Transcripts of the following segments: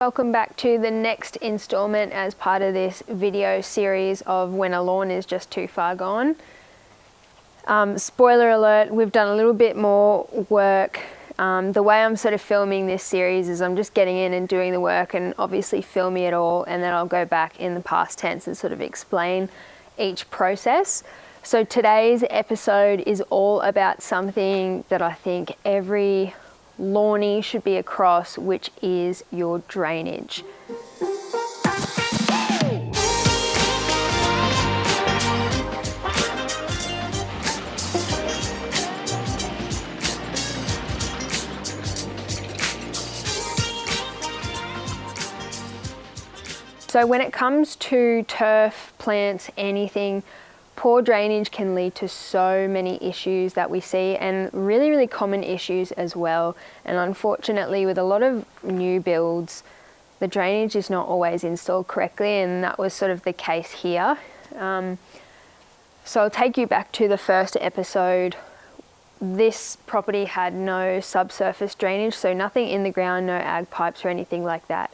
Welcome back to the next installment as part of this video series of when a lawn is just too far gone. Spoiler alert, we've done a little bit more work. The way I'm sort of filming this series is I'm just getting in and doing the work and obviously filming it all, and then I'll go back in the past tense and sort of explain each process. So today's episode is all about something that I think every lawnie should be across, which is your drainage. So when it comes to turf, plants, anything, poor drainage can lead to so many issues that we see, and really common issues as well. And unfortunately, with a lot of new builds, the drainage is not always installed correctly, and that was sort of the case here. So I'll take you back to the first episode. This property had no subsurface drainage, so nothing in the ground, no ag pipes or anything like that.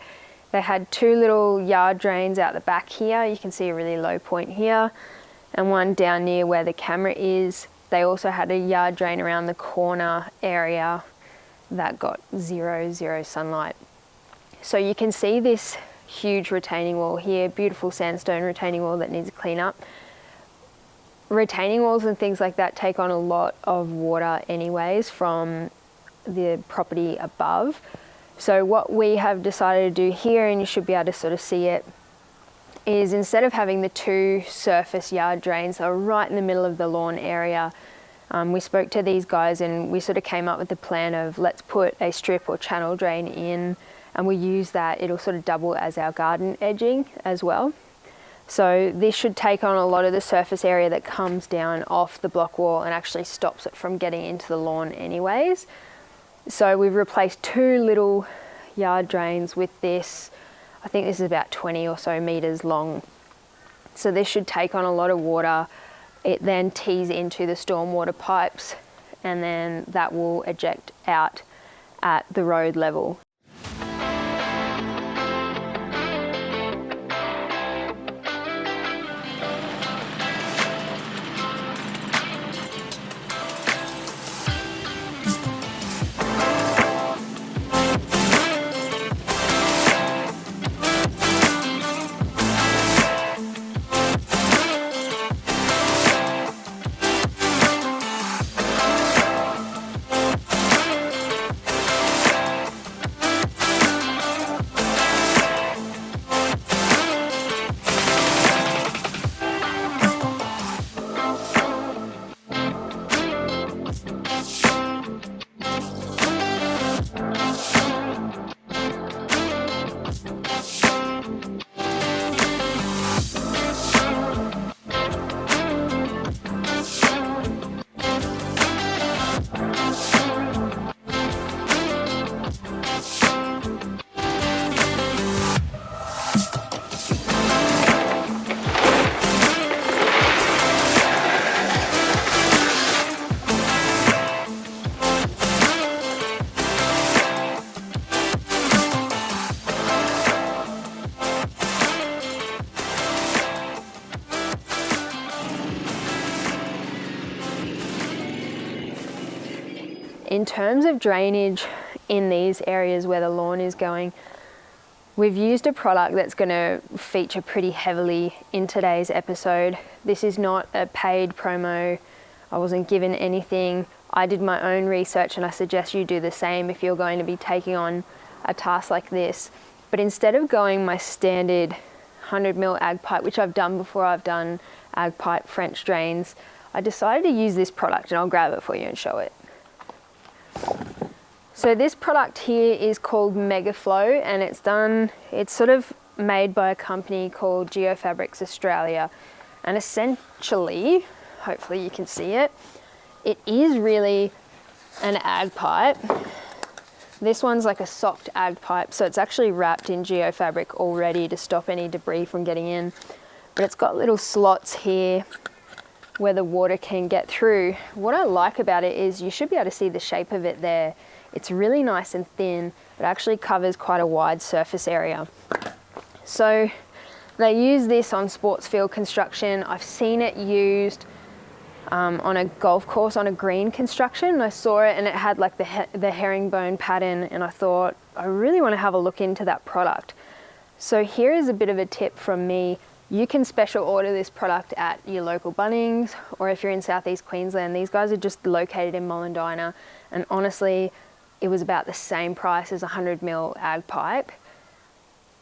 They had two little yard drains out the back here. You can see a really low point here, and one down near where the camera is. They also had a yard drain around the corner area that got zero sunlight. So you can see this huge retaining wall here, beautiful sandstone retaining wall that needs a clean up. Retaining walls and things like that take on a lot of water anyways from the property above. So what we have decided to do here, and you should be able to sort of see it, is instead of having the two surface yard drains that are right in the middle of the lawn area, we spoke to these guys and we sort of came up with the plan of let's put a strip or channel drain in, and we use that. It'll sort of double as our garden edging as well. So this should take on a lot of the surface area that comes down off the block wall and actually stops it from getting into the lawn anyways. So we've replaced two little yard drains with this. I think this is about 20 or so meters long. So this should take on a lot of water. It then tees into the stormwater pipes, and then that will eject out at the road level. In terms of drainage in these areas where the lawn is going, we've used a product that's going to feature pretty heavily in today's episode. This is not a paid promo. I wasn't given anything. I did my own research, and I suggest you do the same if you're going to be taking on a task like this. But instead of going my standard 100mm ag pipe, which I've done before, I've done ag pipe French drains, I decided to use this product, and I'll grab it for you and show it. So this product here is called Megaflo, and it's sort of made by a company called Geofabrics Australia. And essentially, hopefully you can see it, it is really an ag pipe. This one's like a soft ag pipe, so it's actually wrapped in geofabric already to stop any debris from getting in. But it's got little slots here where the water can get through. What I like about it is you should be able to see the shape of it there. It's really nice and thin, It actually covers quite a wide surface area. So they use this on sports field construction. I've seen it used on a golf course on a green construction. I saw it and it had like the herringbone pattern, and I thought I really want to have a look into that product. So here is a bit of a tip from me. You can special order this product at your local Bunnings, or if you're in southeast Queensland, these guys are just located in Mollendina, and honestly it was about the same price as 100mm ag pipe,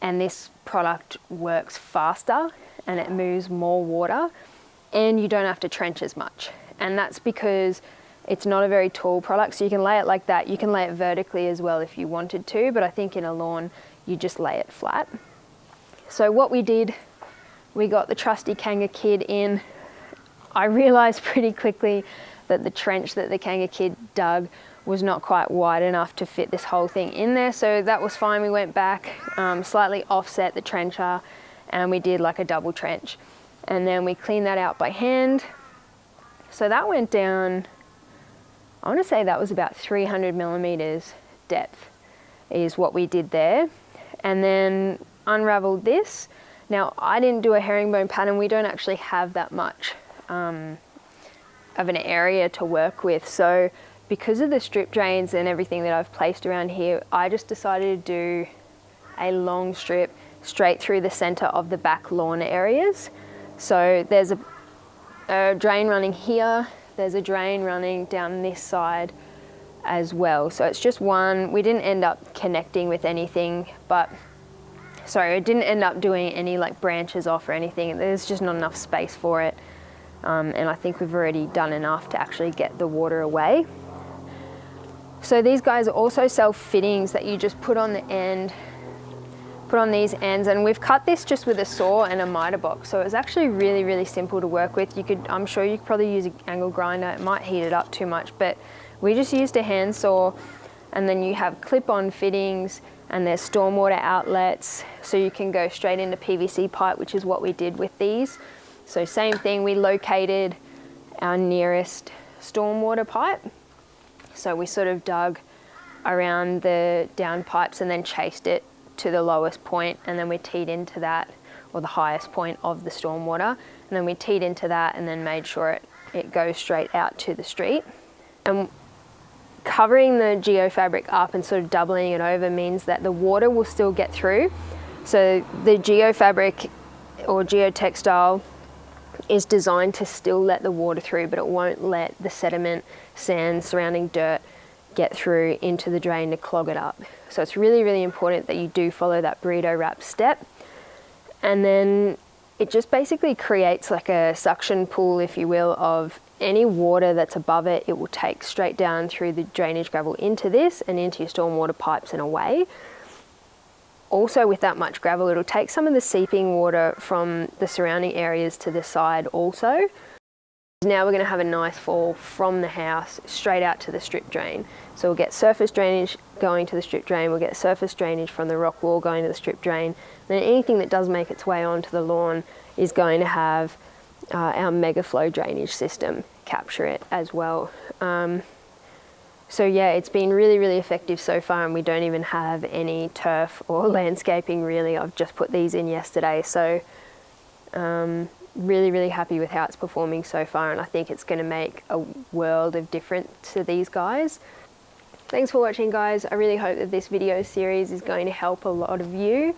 and this product works faster and it moves more water, and you don't have to trench as much. And that's because it's not a very tall product, so you can lay it like that. You can lay it vertically as well if you wanted to, but I think in a lawn you just lay it flat. So what we did, we got the trusty Kanga Kid in. I realised pretty quickly that the trench that the Kanga Kid dug was not quite wide enough to fit this whole thing in there, so that was fine. We went back, slightly offset the trencher, and we did like a double trench. And then we cleaned that out by hand. So that went down, I want to say that was about 300mm depth is what we did there. And then unraveled this. Now I didn't do a herringbone pattern. We don't actually have that much of an area to work with. So because of the strip drains and everything that I've placed around here, I just decided to do a long strip straight through the center of the back lawn areas. So there's a drain running here, there's a drain running down this side as well. So it's just one. We didn't end up connecting with anything, but sorry, I didn't end up doing any like branches off or anything. There's just not enough space for it. And I think we've already done enough to actually get the water away. So these guys also sell fittings that you just put on the end, put on these ends, and we've cut this just with a saw and a miter box. So it's actually really, really simple to work with. I'm sure you could probably use an angle grinder. It might heat it up too much, but we just used a hand saw, and then you have clip-on fittings, and there's stormwater outlets, so you can go straight into PVC pipe, which is what we did with these. So same thing, we located our nearest stormwater pipe. So we sort of dug around the down pipes and then chased it to the lowest point, and then we teed into that, or the highest point of the stormwater, and then we teed into that and then made sure it goes straight out to the street. And covering the geofabric up and sort of doubling it over means that the water will still get through. So the geofabric or geotextile is designed to still let the water through, but it won't let the sediment, sand, surrounding dirt get through into the drain to clog it up. So it's really, really important that you do follow that burrito wrap step. And then it just basically creates like a suction pool, if you will, of any water that's above it. It will take straight down through the drainage gravel into this and into your stormwater pipes and away. Also, with that much gravel, it'll take some of the seeping water from the surrounding areas to the side also. Now we're going to have a nice fall from the house straight out to the strip drain. So we'll get surface drainage going to the strip drain, we'll get surface drainage from the rock wall going to the strip drain. Then anything that does make its way onto the lawn is going to have our Megaflo drainage system capture it as well. So yeah, it's been really, really effective so far, and we don't even have any turf or landscaping really. I've just put these in yesterday, so really, really happy with how it's performing so far, and I think it's going to make a world of difference to these guys. Thanks for watching, guys. I really hope that this video series is going to help a lot of you.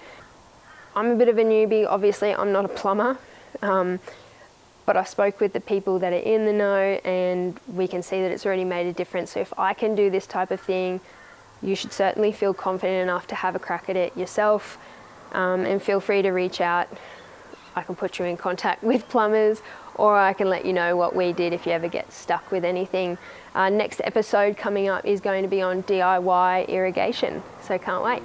I'm a bit of a newbie, obviously. I'm not a plumber, but I spoke with the people that are in the know, and we can see that it's already made a difference. So if I can do this type of thing, you should certainly feel confident enough to have a crack at it yourself, and feel free to reach out. I can put you in contact with plumbers, or I can let you know what we did if you ever get stuck with anything. Next episode coming up is going to be on DIY irrigation, so can't wait.